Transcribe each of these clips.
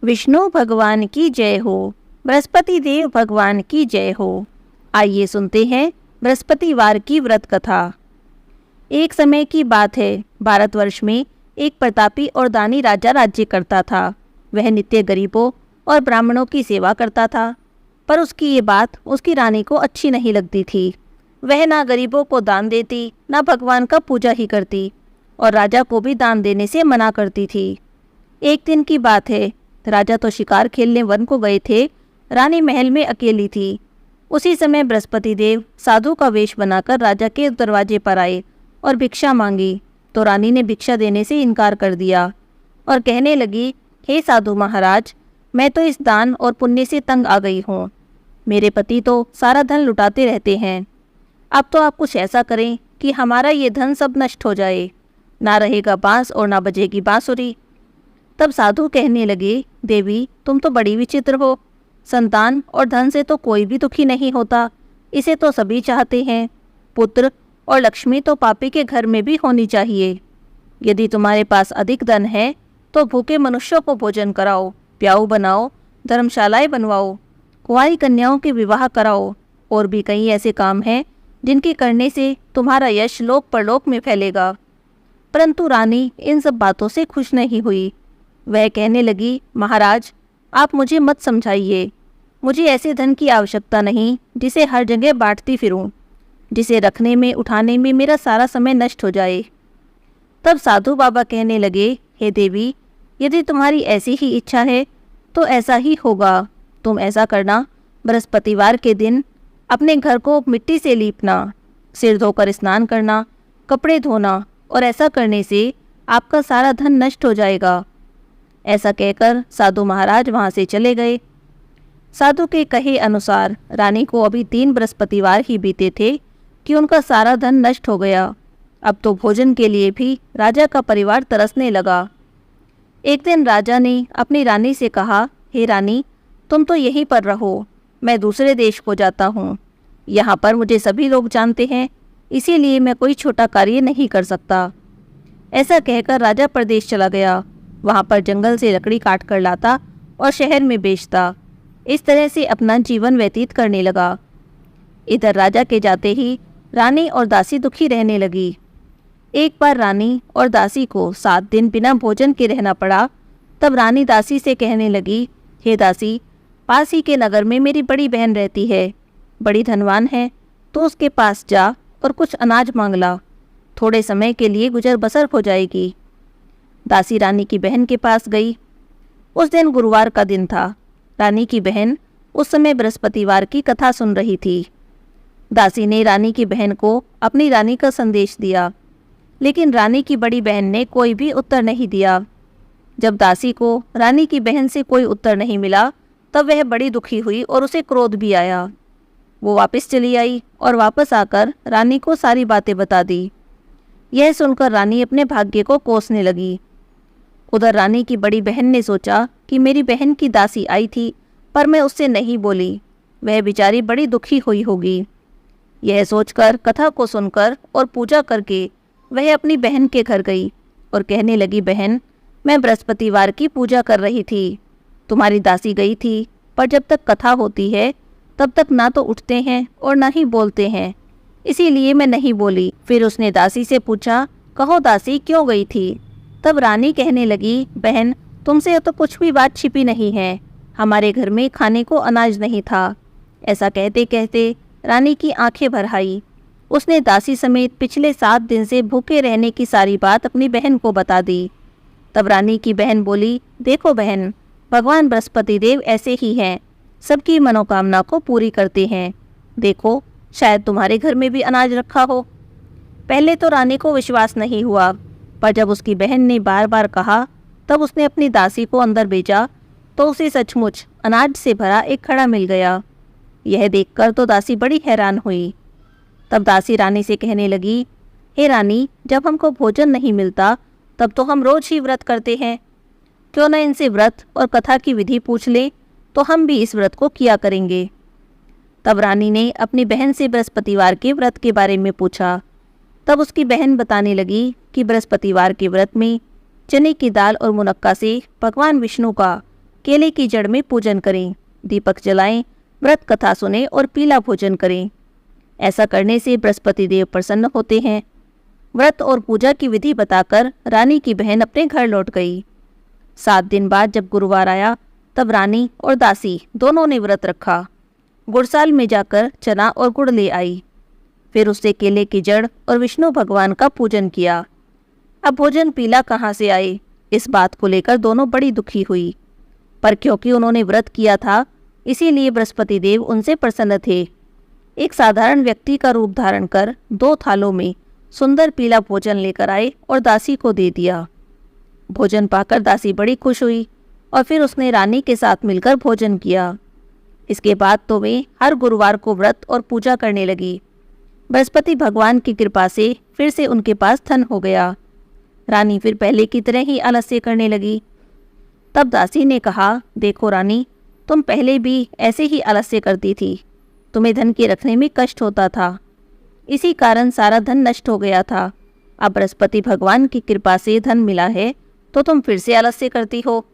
विष्णु भगवान की जय हो। बृहस्पति देव भगवान की जय हो। आइए सुनते हैं बृहस्पतिवार की व्रत कथा। एक समय की बात है, भारतवर्ष में एक प्रतापी और दानी राजा राज्य करता था। वह नित्य गरीबों और ब्राह्मणों की सेवा करता था, पर उसकी ये बात उसकी रानी को अच्छी नहीं लगती थी। वह ना गरीबों को दान देती, ना भगवान का पूजा ही करती, और राजा को भी दान देने से मना करती थी। एक दिन की बात है, राजा तो शिकार खेलने वन को गए थे, रानी महल में अकेली थी। उसी समय बृहस्पति देव साधु का वेश बनाकर राजा के दरवाजे पर आए और भिक्षा मांगी, तो रानी ने भिक्षा देने से इनकार कर दिया और कहने लगी, हे साधु महाराज, मैं तो इस दान और पुण्य से तंग आ गई हूँ। मेरे पति तो सारा धन लुटाते रहते हैं। अब तो आप कुछ ऐसा करें कि हमारा ये धन सब नष्ट हो जाए, ना रहेगा बांस और ना बजेगी बांसुरी। तब साधु कहने लगे, देवी तुम तो बड़ी विचित्र हो। संतान और धन से तो कोई भी दुखी नहीं होता, इसे तो सभी चाहते हैं। पुत्र और लक्ष्मी तो पापी के घर में भी होनी चाहिए। यदि तुम्हारे पास अधिक धन है तो भूखे मनुष्यों को भोजन कराओ, प्याऊ बनाओ, धर्मशालाएं बनवाओ, कुंवारी कन्याओं के विवाह कराओ, और भी कई ऐसे काम हैं जिनके करने से तुम्हारा यश लोक परलोक में फैलेगा। परंतु रानी इन सब बातों से खुश नहीं हुई। वह कहने लगी, महाराज आप मुझे मत समझाइए। मुझे ऐसे धन की आवश्यकता नहीं जिसे हर जगह बांटती फिरूं, जिसे रखने में उठाने में मेरा सारा समय नष्ट हो जाए। तब साधु बाबा कहने लगे, हे देवी, यदि तुम्हारी ऐसी ही इच्छा है तो ऐसा ही होगा। तुम ऐसा करना, बृहस्पतिवार के दिन अपने घर को मिट्टी से लीपना, सिर धोकर स्नान करना, कपड़े धोना, और ऐसा करने से आपका सारा धन नष्ट हो जाएगा। ऐसा कहकर साधु महाराज वहाँ से चले गए। साधु के कहे अनुसार रानी को अभी 3 बृहस्पतिवार ही बीते थे कि उनका सारा धन नष्ट हो गया। अब तो भोजन के लिए भी राजा का परिवार तरसने लगा। एक दिन राजा ने अपनी रानी से कहा, हे रानी, तुम तो यहीं पर रहो, मैं दूसरे देश को जाता हूँ। यहाँ पर मुझे सभी लोग जानते हैं, इसीलिए मैं कोई छोटा कार्य नहीं कर सकता। ऐसा कहकर राजा प्रदेश चला गया। वहाँ पर जंगल से लकड़ी काट कर लाता और शहर में बेचता। इस तरह से अपना जीवन व्यतीत करने लगा। इधर राजा के जाते ही रानी और दासी दुखी रहने लगी। एक बार रानी और दासी को 7 दिन बिना भोजन के रहना पड़ा। तब रानी दासी से कहने लगी, हे दासी, पास ही के नगर में मेरी बड़ी बहन रहती है, बड़ी धनवान है, तो उसके पास जा और कुछ अनाज मांग ला। थोड़े समय के लिए गुजर बसर हो जाएगी। दासी रानी की बहन के पास गई। उस दिन गुरुवार का दिन था। रानी की बहन उस समय बृहस्पतिवार की कथा सुन रही थी। दासी ने रानी की बहन को अपनी रानी का संदेश दिया, लेकिन रानी की बड़ी बहन ने कोई भी उत्तर नहीं दिया। जब दासी को रानी की बहन से कोई उत्तर नहीं मिला, तब वह बड़ी दुखी हुई और उसे क्रोध भी आया। वो वापस चली आई और वापस आकर रानी को सारी बातें बता दी। यह सुनकर रानी अपने भाग्य को कोसने लगी। उधर रानी की बड़ी बहन ने सोचा कि मेरी बहन की दासी आई थी, पर मैं उससे नहीं बोली, वह बेचारी बड़ी दुखी हुई होगी। यह सोचकर कथा को सुनकर और पूजा करके वह अपनी बहन के घर गई और कहने लगी, बहन, मैं बृहस्पतिवार की पूजा कर रही थी, तुम्हारी दासी गई थी, पर जब तक कथा होती है तब तक ना तो उठते हैं और ना ही बोलते हैं, इसीलिए मैं नहीं बोली। फिर उसने दासी से पूछा, कहो दासी, क्यों गई थी? तब रानी कहने लगी, बहन, तुमसे तो कुछ भी बात छिपी नहीं है, हमारे घर में खाने को अनाज नहीं था। ऐसा कहते कहते रानी की आंखें भर आई। उसने दासी समेत पिछले 7 दिन से भूखे रहने की सारी बात अपनी बहन को बता दी। तब रानी की बहन बोली, देखो बहन, भगवान बृहस्पति देव ऐसे ही हैं, सबकी मनोकामना को पूरी करते हैं। देखो, शायद तुम्हारे घर में भी अनाज रखा हो। पहले तो रानी को विश्वास नहीं हुआ, पर जब उसकी बहन ने बार बार कहा, तब उसने अपनी दासी को अंदर भेजा, तो उसे सचमुच अनाज से भरा एक खड़ा मिल गया। यह देखकर तो दासी बड़ी हैरान हुई। तब दासी रानी से कहने लगी, हे रानी, जब हमको भोजन नहीं मिलता तब तो हम रोज ही व्रत करते हैं, क्यों न इनसे व्रत और कथा की विधि पूछ ले, तो हम भी इस व्रत को किया करेंगे। तब रानी ने अपनी बहन से बृहस्पतिवार के व्रत के बारे में पूछा। तब उसकी बहन बताने लगी कि बृहस्पतिवार के व्रत में चने की दाल और मुनक्का से भगवान विष्णु का केले की जड़ में पूजन करें, दीपक जलाएं, व्रत कथा सुने और पीला भोजन करें। ऐसा करने से बृहस्पति देव प्रसन्न होते हैं। व्रत और पूजा की विधि बताकर रानी की बहन अपने घर लौट गई। 7 दिन बाद जब गुरुवार आया तब रानी और दासी दोनों ने व्रत रखा। गुड़साल में जाकर चना और गुड़ ले आई। फिर उससे केले की जड़ और विष्णु भगवान का पूजन किया। अब भोजन पीला कहाँ से आए, इस बात को लेकर दोनों बड़ी दुखी हुई। पर क्योंकि उन्होंने व्रत किया था इसीलिए बृहस्पति देव उनसे प्रसन्न थे। एक साधारण व्यक्ति का रूप धारण कर 2 थालों में सुंदर पीला भोजन लेकर आए और दासी को दे दिया। भोजन पाकर दासी बड़ी खुश हुई और फिर उसने रानी के साथ मिलकर भोजन किया। इसके बाद तो वे हर गुरुवार को व्रत और पूजा करने लगी। बृहस्पति भगवान की कृपा से फिर से उनके पास धन हो गया। रानी फिर पहले की तरह ही आलस्य करने लगी। तब दासी ने कहा, देखो रानी, तुम पहले भी ऐसे ही आलस्य करती थी। तुम्हें धन के रखने में कष्ट होता था, इसी कारण सारा धन नष्ट हो गया था। अब बृहस्पति भगवान की कृपा से धन मिला है तो तुम फिर से आलस्य करती हो।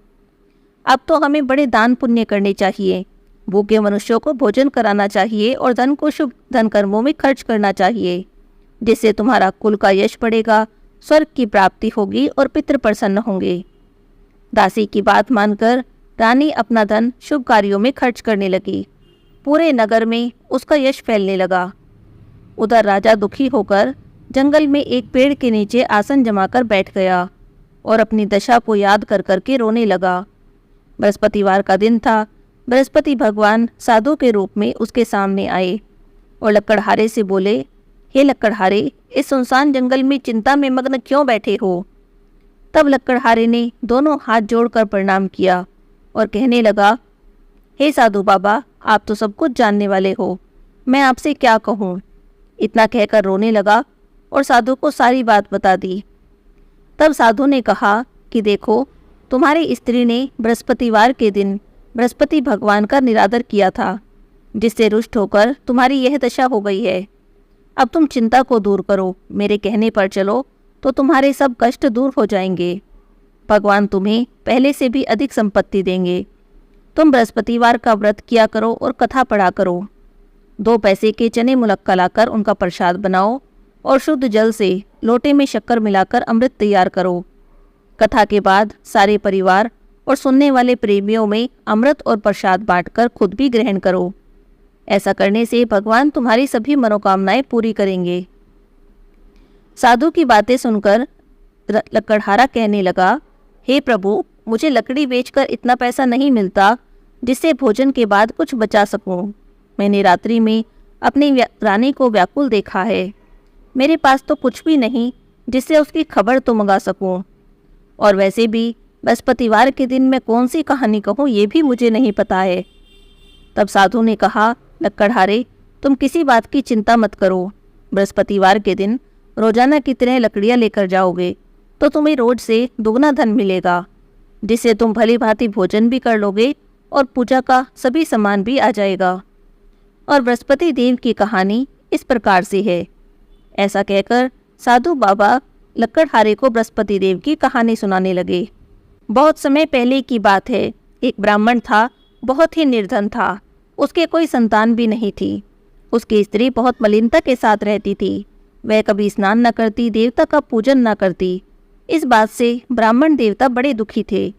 अब तो हमें बड़े दान पुण्य करने चाहिए, भूखे मनुष्यों को भोजन कराना चाहिए और धन को शुभ धन कर्मों में खर्च करना चाहिए, जिससे तुम्हारा कुल का यश बढ़ेगा, स्वर्ग की प्राप्ति होगी और पितृ प्रसन्न होंगे। दासी की बात मानकर रानी अपना धन शुभ कार्यों में खर्च करने लगी। पूरे नगर में उसका यश फैलने लगा। उधर राजा दुखी होकर जंगल में एक पेड़ के नीचे आसन जमाकर बैठ गया और अपनी दशा को याद कर करके रोने लगा। बृहस्पतिवार का दिन था। बृहस्पति भगवान साधु के रूप में उसके सामने आए और लकड़हारे से बोले, हे लकड़हारे, इस सुनसान जंगल में चिंता में मग्न क्यों बैठे हो? तब लकड़हारे ने दोनों हाथ जोड़कर प्रणाम किया और कहने लगा, हे साधु बाबा, आप तो सब कुछ जानने वाले हो, मैं आपसे क्या कहूँ। इतना कहकर रोने लगा और साधु को सारी बात बता दी। तब साधु ने कहा कि देखो, तुम्हारी स्त्री ने बृहस्पतिवार के दिन बृहस्पति भगवान का निरादर किया था, जिससे रुष्ट होकर तुम्हारी यह दशा हो गई है। अब तुम चिंता को दूर करो, मेरे कहने पर चलो तो तुम्हारे सब कष्ट दूर हो जाएंगे। भगवान तुम्हें पहले से भी अधिक संपत्ति देंगे। तुम बृहस्पतिवार का व्रत किया करो और कथा पढ़ा करो। 2 पैसे के चने मुलक्का लाकर उनका प्रसाद बनाओ और शुद्ध जल से लोटे में शक्कर मिलाकर अमृत तैयार करो। कथा के बाद सारे परिवार और सुनने वाले प्रेमियों में अमृत और प्रसाद बांटकर खुद भी ग्रहण करो। ऐसा करने से भगवान तुम्हारी सभी मनोकामनाएं पूरी करेंगे। साधु की बातें सुनकर लकड़हारा कहने लगा, हे प्रभु, मुझे लकड़ी बेचकर इतना पैसा नहीं मिलता जिससे भोजन के बाद कुछ बचा सकूं। मैंने रात्रि में अपनी रानी को व्याकुल देखा है। मेरे पास तो कुछ भी नहीं जिससे उसकी खबर तो मंगा सकूं। और वैसे भी बृहस्पतिवार के दिन मैं कौन सी कहानी कहूँ ये भी मुझे नहीं पता है। तब साधु ने कहा, लकड़हारे, तुम किसी बात की चिंता मत करो। बृहस्पतिवार के दिन रोजाना की तरह लकड़ियाँ लेकर जाओगे तो तुम्हें रोज से दुगना धन मिलेगा, जिससे तुम भली भांति भोजन भी कर लोगे और पूजा का सभी सामान भी आ जाएगा। और बृहस्पति देव की कहानी इस प्रकार से है। ऐसा कहकर साधु बाबा लकड़हारे को बृहस्पति देव की कहानी सुनाने लगे। बहुत समय पहले की बात है। एक ब्राह्मण था, बहुत ही निर्धन था। उसके कोई संतान भी नहीं थी। उसकी स्त्री बहुत मलिनता के साथ रहती थी। वह कभी स्नान न करती, देवता का पूजन न करती। इस बात से ब्राह्मण देवता बड़े दुखी थे।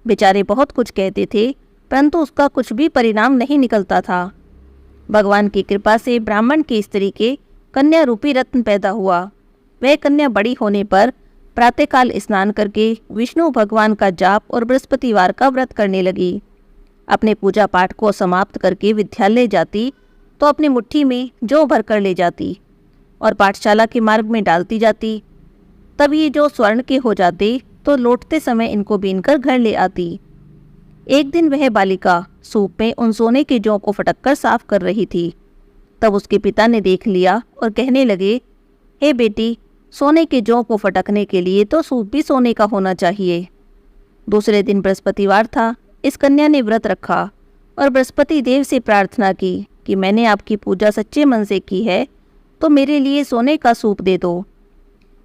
बेचारे बहुत कुछ कहते थे, परंतु उसका कुछ भी परिणाम नहीं निकलता था। भगवान की कृपा से ब्राह्मण की स्त्री के कन्या रूपी रत्न पैदा हुआ। वह कन्या बड़ी होने पर प्रातःकाल स्नान करके विष्णु भगवान का जाप और बृहस्पतिवार का व्रत करने लगी। अपने पूजा पाठ को समाप्त करके विद्यालय जाती तो अपनी मुट्ठी में जौ भर कर ले जाती और पाठशाला के मार्ग में डालती जाती। तब ये जो स्वर्ण के हो जाते तो लौटते समय इनको बीनकर घर ले आती। एक दिन वह बालिका सूप में उन सोने के जौ को फटककर साफ कर रही थी। तब उसके पिता ने देख लिया और कहने लगे, हे बेटी, सोने के जौ को फटकने के लिए तो सूप भी सोने का होना चाहिए। दूसरे दिन बृहस्पतिवार था। इस कन्या ने व्रत रखा और बृहस्पति देव से प्रार्थना की कि मैंने आपकी पूजा सच्चे मन से की है तो मेरे लिए सोने का सूप दे दो।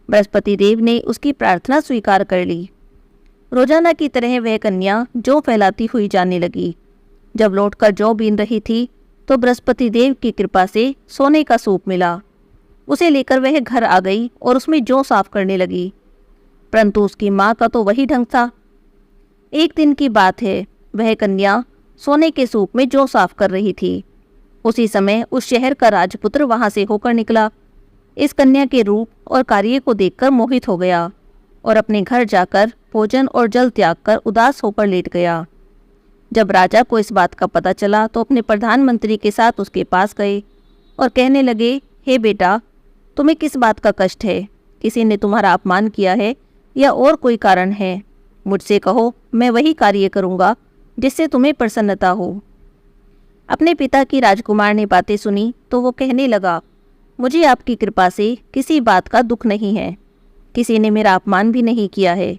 बृहस्पति देव ने उसकी प्रार्थना स्वीकार कर ली। रोजाना की तरह वह कन्या जौ फैलाती हुई जाने लगी। जब लौटकर जौ बीन रही थी तो बृहस्पति देव की कृपा से सोने का सूप मिला। उसे लेकर वह घर आ गई और उसमें जौ साफ करने लगी, परंतु उसकी माँ का तो वही ढंग था। एक दिन की बात है, वह कन्या सोने के सूप में जौ साफ कर रही थी। उसी समय उस शहर का राजपुत्र वहां से होकर निकला। इस कन्या के रूप और कार्य को देखकर मोहित हो गया और अपने घर जाकर भोजन और जल त्याग कर उदास होकर लेट गया। जब राजा को इस बात का पता चला तो अपने प्रधानमंत्री के साथ उसके पास गए और कहने लगे, हे बेटा, तुम्हें किस बात का कष्ट है? किसी ने तुम्हारा अपमान किया है या और कोई कारण है? मुझसे कहो, मैं वही कार्य करूँगा जिससे तुम्हें प्रसन्नता हो। अपने पिता की राजकुमार ने बातें सुनी तो वो कहने लगा, मुझे आपकी कृपा से किसी बात का दुख नहीं है, किसी ने मेरा अपमान भी नहीं किया है,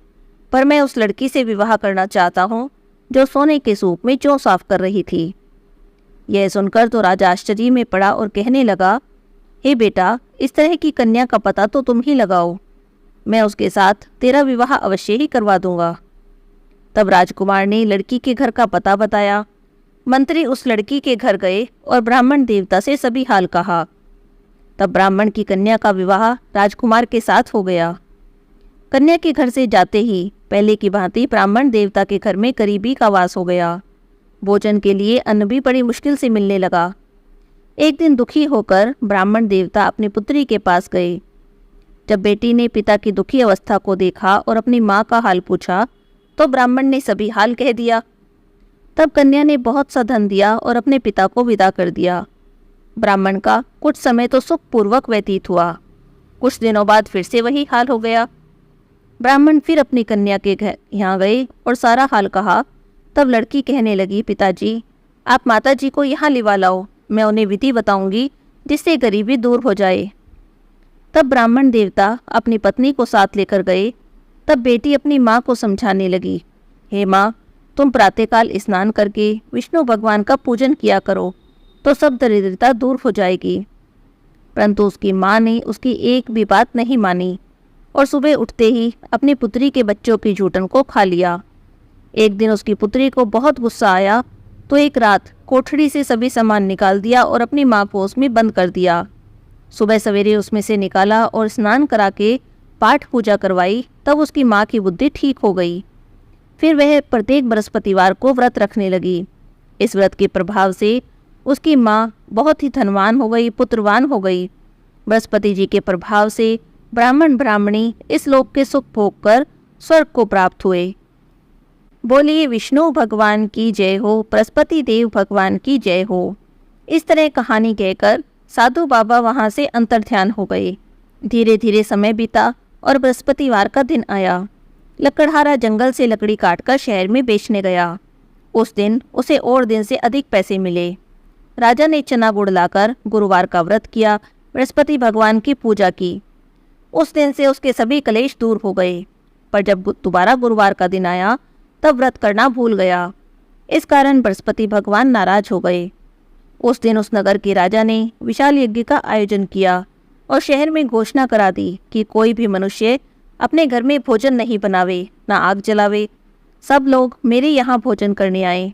पर मैं उस लड़की से विवाह करना चाहता हूँ जो सोने के सूप में जौ साफ कर रही थी। यह सुनकर तो राजा आश्चर्य में पड़ा और कहने लगा, हे बेटा, इस तरह की कन्या का पता तो तुम ही लगाओ, मैं उसके साथ तेरा विवाह अवश्य ही करवा दूंगा। तब राजकुमार ने लड़की के घर का पता बताया। मंत्री उस लड़की के घर गए और ब्राह्मण देवता से सभी हाल कहा। तब ब्राह्मण की कन्या का विवाह राजकुमार के साथ हो गया। कन्या के घर से जाते ही पहले की भांति ब्राह्मण देवता के घर में गरीबी का वास हो गया। भोजन के लिए अन्न भी बड़ी मुश्किल से मिलने लगा। एक दिन दुखी होकर ब्राह्मण देवता अपनी पुत्री के पास गए। जब बेटी ने पिता की दुखी अवस्था को देखा और अपनी माँ का हाल पूछा तो ब्राह्मण ने सभी हाल कह दिया। तब कन्या ने बहुत सा धन दिया और अपने पिता को विदा कर दिया। ब्राह्मण का कुछ समय तो सुखपूर्वक व्यतीत हुआ। कुछ दिनों बाद फिर से वही हाल हो गया। ब्राह्मण फिर अपनी कन्या के घर यहाँ गए और सारा हाल कहा। तब लड़की कहने लगी, पिताजी, आप माताजी को यहाँ लिवा लाओ, मैं उन्हें विधि बताऊंगी जिससे गरीबी दूर हो जाए। तब ब्राह्मण देवता अपनी पत्नी को साथ लेकर गए। तब बेटी अपनी माँ को समझाने लगी, हे माँ, तुम प्रातःकाल स्नान करके विष्णु भगवान का पूजन किया करो तो सब दरिद्रता दूर हो जाएगी। परंतु उसकी माँ ने उसकी एक भी बात नहीं मानी और सुबह उठते ही अपनी पुत्री के बच्चों की जूठन को खा लिया। एक दिन उसकी पुत्री को बहुत गुस्सा आया तो एक रात कोठरी से सभी सामान निकाल दिया और अपनी माँ को उसमें बंद कर दिया। सुबह सवेरे उसमें से निकाला और स्नान करा के पाठ पूजा करवाई। तब उसकी माँ की बुद्धि ठीक हो गई। फिर वह प्रत्येक बृहस्पतिवार को व्रत रखने लगी। इस व्रत के प्रभाव से उसकी माँ बहुत ही धनवान हो गई, पुत्रवान हो गई। बृहस्पति जी के प्रभाव से ब्राह्मण ब्राह्मणी इस लोक के सुख भोग कर स्वर्ग को प्राप्त हुए। बोलिए विष्णु भगवान की जय हो, बृहस्पति देव भगवान की जय हो। इस तरह कहानी कहकर साधु बाबा वहाँ से अंतर्ध्यान हो गए। धीरे धीरे समय बीता और बृहस्पतिवार का दिन आया। लकड़हारा जंगल से लकड़ी काटकर शहर में बेचने गया। उस दिन उसे और दिन से अधिक पैसे मिले। राजा ने चना गुड़ लाकर गुरुवार का व्रत किया, बृहस्पति भगवान की पूजा की। उस दिन से उसके सभी कलेश दूर हो गए। पर जब दोबारा गुरुवार का दिन आया तब व्रत करना भूल गया। इस कारण बृहस्पति भगवान नाराज हो गए। उस दिन उस नगर के राजा ने विशाल यज्ञ का आयोजन किया और शहर में घोषणा करा दी कि कोई भी मनुष्य अपने घर में भोजन नहीं बनावे, ना आग जलावे। सब लोग मेरे यहाँ भोजन करने आए।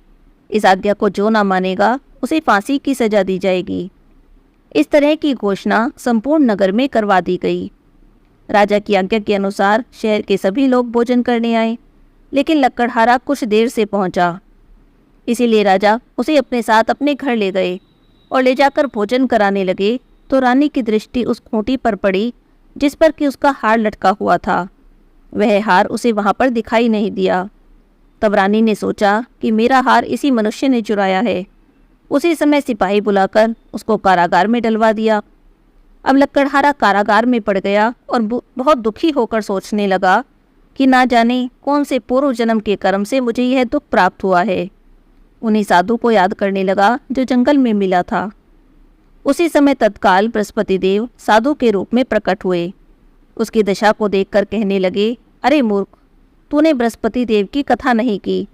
इस आज्ञा को जो ना मानेगा उसे फांसी की सजा दी जाएगी। इस तरह की घोषणा संपूर्ण नगर में करवा दी गई। राजा की आज्ञा के अनुसार शहर के सभी लोग भोजन करने आए, लेकिन लकड़हारा कुछ देर से पहुंचा। इसीलिए राजा उसे अपने साथ अपने घर ले गए और ले जाकर भोजन कराने लगे तो रानी की दृष्टि उस खूंटी पर पड़ी जिस पर कि उसका हार लटका हुआ था। वह हार उसे वहां पर दिखाई नहीं दिया। तब रानी ने सोचा कि मेरा हार इसी मनुष्य ने चुराया है। उसी समय सिपाही बुलाकर उसको कारागार में डलवा दिया। अब लकड़हारा कारागार में पड़ गया और बहुत दुखी होकर सोचने लगा कि ना जाने कौन से पूर्व जन्म के कर्म से मुझे यह दुख प्राप्त हुआ है। उन्हीं साधु को याद करने लगा जो जंगल में मिला था। उसी समय तत्काल बृहस्पति देव साधु के रूप में प्रकट हुए। उसकी दशा को देखकर कहने लगे, अरे मूर्ख, तूने बृहस्पति देव की कथा नहीं की,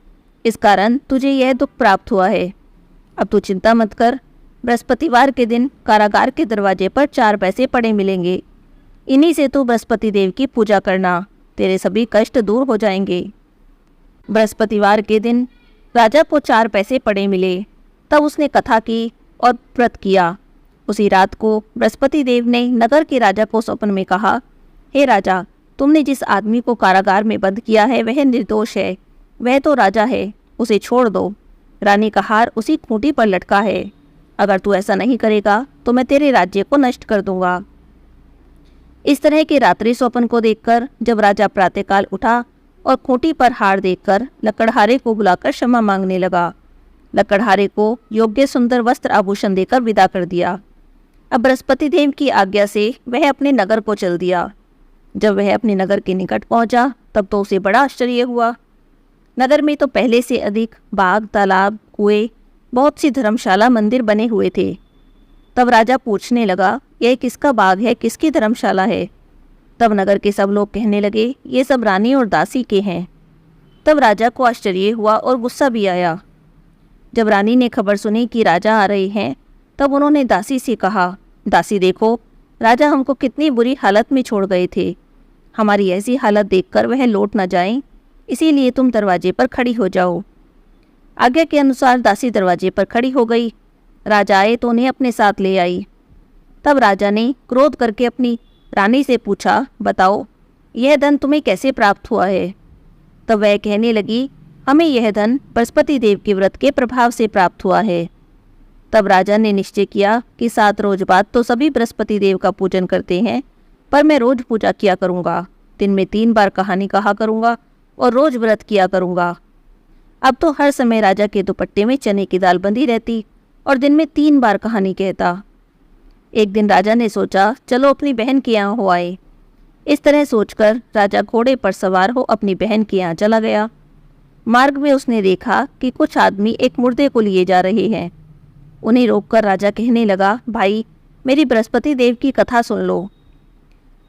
इस कारण तुझे यह दुख प्राप्त हुआ है। अब तू चिंता मत कर, बृहस्पतिवार के दिन कारागार के दरवाजे पर 4 पैसे पड़े मिलेंगे। इन्हीं से तू बृहस्पति देव की पूजा करना, तेरे सभी कष्ट दूर हो जाएंगे। बृहस्पतिवार के दिन राजा को 4 पैसे पड़े मिले। तब उसने कथा की और व्रत किया। उसी रात को बृहस्पति देव ने नगर के राजा को स्वप्न में कहा, हे राजा, तुमने जिस आदमी को कारागार में बंद किया है वह निर्दोष है। वह तो राजा है, उसे छोड़ दो। रानी का हार उसी खूंटी पर लटका है। अगर तू ऐसा नहीं करेगा तो मैं तेरे राज्य को नष्ट कर दूंगा। इस तरह के रात्रि स्वप्न को देखकर जब राजा प्रातःकाल उठा और खूंटी पर हार देखकर लकड़हारे को बुलाकर क्षमा मांगने लगा। लकड़हारे को योग्य सुंदर वस्त्र आभूषण देकर विदा कर दिया। अब बृहस्पति देव की आज्ञा से वह अपने नगर को चल दिया। जब वह अपने नगर के निकट पहुंचा तब तो उसे बड़ा आश्चर्य हुआ। नगर में तो पहले से अधिक बाग, तालाब, कुएं, बहुत सी धर्मशाला, मंदिर बने हुए थे। तब राजा पूछने लगा, यह किसका बाग है, किसकी धर्मशाला है? तब नगर के सब लोग कहने लगे, ये सब रानी और दासी के हैं। तब राजा को आश्चर्य हुआ और गुस्सा भी आया। जब रानी ने खबर सुनी कि राजा आ रहे हैं तब उन्होंने दासी से कहा, दासी देखो, राजा हमको कितनी बुरी हालत में छोड़ गए थे। हमारी ऐसी हालत देखकर वह लौट न जाएं, इसीलिए तुम दरवाजे पर खड़ी हो जाओ। आज्ञा के अनुसार दासी दरवाजे पर खड़ी हो गई। राजा आए तो उन्हें अपने साथ ले आई। तब राजा ने क्रोध करके अपनी रानी से पूछा, बताओ यह धन तुम्हें कैसे प्राप्त हुआ है? तब वह कहने लगी, हमें यह धन बृहस्पति देव के व्रत के प्रभाव से प्राप्त हुआ है। तब राजा ने निश्चय किया कि 7 रोज बाद तो सभी बृहस्पति देव का पूजन करते हैं, पर मैं रोज पूजा किया करूँगा। दिन में 3 बार कहानी कहा करूँगा और रोज व्रत किया करूँगा। अब तो हर समय राजा के दुपट्टे में चने की दाल बंधी रहती और दिन में 3 बार कहानी कहता। एक दिन राजा ने सोचा, चलो अपनी बहन के यहाँ हो आए। इस तरह सोचकर राजा घोड़े पर सवार हो अपनी बहन के यहाँ चला गया। मार्ग में उसने देखा कि कुछ आदमी एक मुर्दे को लिए जा रहे हैं। उन्हें रोककर राजा कहने लगा, भाई मेरी बृहस्पति देव की कथा सुन लो।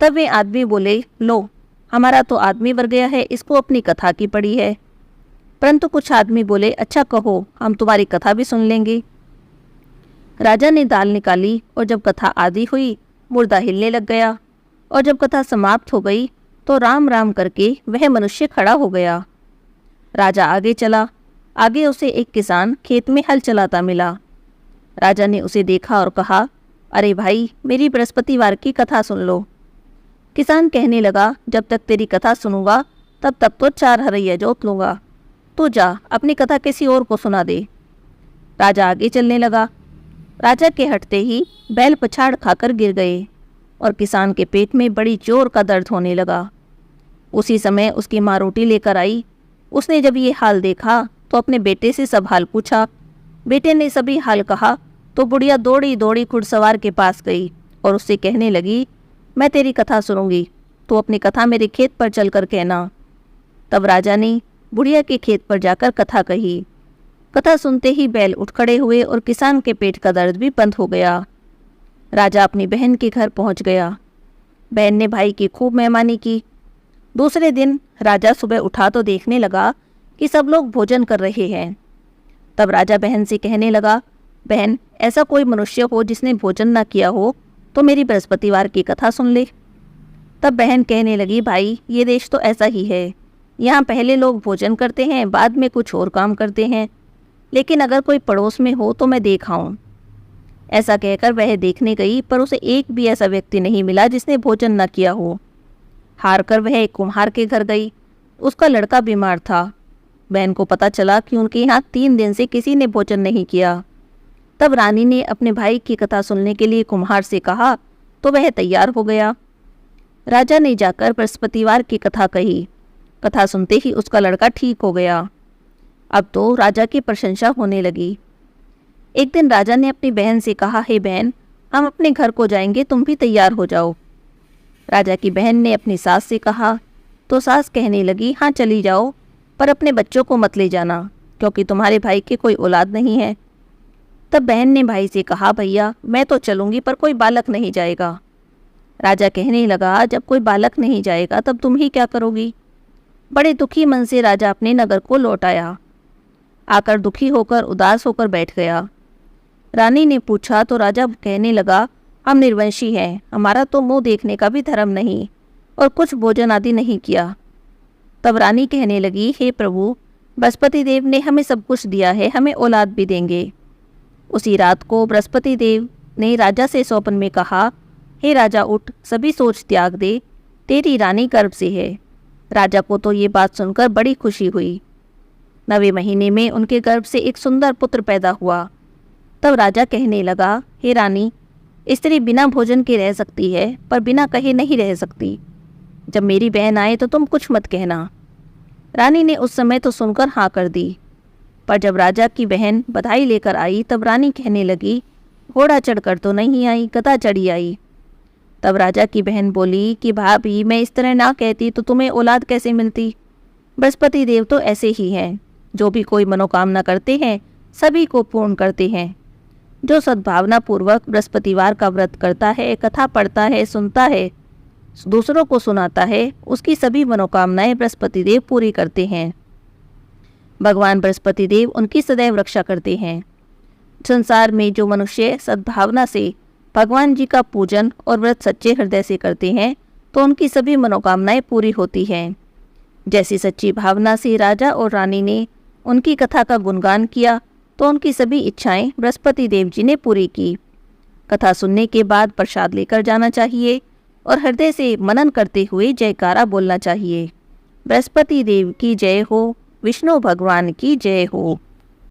तब वे आदमी बोले, लो हमारा तो आदमी मर गया है, इसको अपनी कथा की पड़ी है। परंतु कुछ आदमी बोले, अच्छा कहो, हम तुम्हारी कथा भी सुन लेंगे। राजा ने दाल निकाली और जब कथा आदि हुई मुर्दा हिलने लग गया, और जब कथा समाप्त हो गई तो राम राम करके वह मनुष्य खड़ा हो गया। राजा आगे चला। आगे उसे एक किसान खेत में हल चलाता मिला। राजा ने उसे देखा और कहा, अरे भाई मेरी बृहस्पतिवार की कथा सुन लो। किसान कहने लगा, जब तक तेरी कथा सुनूंगा तब तक तो 4 हरैया जोत लूँगा। तू जा अपनी कथा किसी और को सुना दे। राजा आगे चलने लगा। राजा के हटते ही बैल पछाड़ खाकर गिर गए और किसान के पेट में बड़ी जोर का दर्द होने लगा। उसी समय उसकी माँ रोटी लेकर आई। उसने जब ये हाल देखा तो अपने बेटे से सब हाल पूछा। बेटे ने सभी हाल कहा तो बुढ़िया दौड़ी दौड़ी घुड़सवार के पास गई और उससे कहने लगी, मैं तेरी कथा सुनूंगी, तो अपनी कथा मेरे खेत पर चलकर कहना। तब राजा ने बुढ़िया के खेत पर जाकर कथा कही। कथा सुनते ही बैल उठ खड़े हुए और किसान के पेट का दर्द भी बंद हो गया। राजा अपनी बहन के घर पहुंच गया। बहन ने भाई की खूब मेहमानी की। दूसरे दिन राजा सुबह उठा तो देखने लगा कि सब लोग भोजन कर रहे हैं। तब राजा बहन से कहने लगा, बहन ऐसा कोई मनुष्य हो जिसने भोजन न किया हो तो मेरी बृहस्पतिवार की कथा सुन ले। तब बहन कहने लगी, भाई ये देश तो ऐसा ही है, यहाँ पहले लोग भोजन करते हैं, बाद में कुछ और काम करते हैं, लेकिन अगर कोई पड़ोस में हो तो मैं देखाऊं। ऐसा कहकर वह देखने गई, पर उसे एक भी ऐसा व्यक्ति नहीं मिला जिसने भोजन न किया हो। हार कर वह एक कुम्हार के घर गई। उसका लड़का बीमार था। बहन को पता चला कि उनके यहाँ 3 दिन से किसी ने भोजन नहीं किया। तब रानी ने अपने भाई की कथा सुनने के लिए कुम्हार से कहा तो वह तैयार हो गया। राजा ने जाकर बृहस्पतिवार की कथा कही। कथा सुनते ही उसका लड़का ठीक हो गया। अब तो राजा की प्रशंसा होने लगी। एक दिन राजा ने अपनी बहन से कहा, हे बहन, हम अपने घर को जाएंगे, तुम भी तैयार हो जाओ। राजा की बहन ने अपनी सास से कहा तो सास कहने लगी, हाँ चली जाओ, पर अपने बच्चों को मत ले जाना, क्योंकि तुम्हारे भाई की कोई औलाद नहीं है। तब बहन ने भाई से कहा, भैया मैं तो चलूँगी पर कोई बालक नहीं जाएगा। राजा कहने लगा, जब कोई बालक नहीं जाएगा तब तुम ही क्या करोगी? बड़े दुखी मन से राजा अपने नगर को लौट आया। आकर दुखी होकर उदास होकर बैठ गया। रानी ने पूछा तो राजा कहने लगा, हम निर्वंशी हैं, हमारा तो मुंह देखने का भी धर्म नहीं और कुछ भोजन आदि नहीं किया। तब रानी कहने लगी, हे प्रभु, बृहस्पति देव ने हमें सब कुछ दिया है, हमें औलाद भी देंगे। उसी रात को बृहस्पति देव ने राजा से स्वप्न में कहा, हे राजा उठ, सभी सोच त्याग दे, तेरी रानी गर्भ से है। राजा को तो ये बात सुनकर बड़ी खुशी हुई। 9वें महीने में उनके गर्भ से एक सुंदर पुत्र पैदा हुआ। तब राजा कहने लगा, हे रानी, स्त्री बिना भोजन के रह सकती है पर बिना कहे नहीं रह सकती। जब मेरी बहन आए तो तुम कुछ मत कहना। रानी ने उस समय तो सुनकर हाँ कर दी, पर जब राजा की बहन बधाई लेकर आई तब रानी कहने लगी, घोड़ा चढ़कर तो नहीं आई, गधा चढ़ी आई। तब राजा की बहन बोली कि भाभी, मैं इस तरह ना कहती तो तुम्हें औलाद कैसे मिलती। बृहस्पति देव तो ऐसे ही हैं, जो भी कोई मनोकामना करते हैं सभी को पूर्ण करते हैं। जो सद्भावना पूर्वक बृहस्पतिवार का व्रत करता है, कथा पढ़ता है, सुनता है, दूसरों को सुनाता है, उसकी सभी मनोकामनाएं बृहस्पति देव पूरी करते हैं। भगवान बृहस्पति देव उनकी सदैव रक्षा करते हैं। संसार में जो मनुष्य सद्भावना से भगवान जी का पूजन और व्रत सच्चे हृदय से करते हैं तो उनकी सभी मनोकामनाएं पूरी होती हैं। जैसी सच्ची भावना से राजा और रानी ने उनकी कथा का गुणगान किया तो उनकी सभी इच्छाएं बृहस्पति देव जी ने पूरी की। कथा सुनने के बाद प्रसाद लेकर जाना चाहिए और हृदय से मनन करते हुए जयकारा बोलना चाहिए। बृहस्पति देव की जय हो, विष्णु भगवान की जय हो।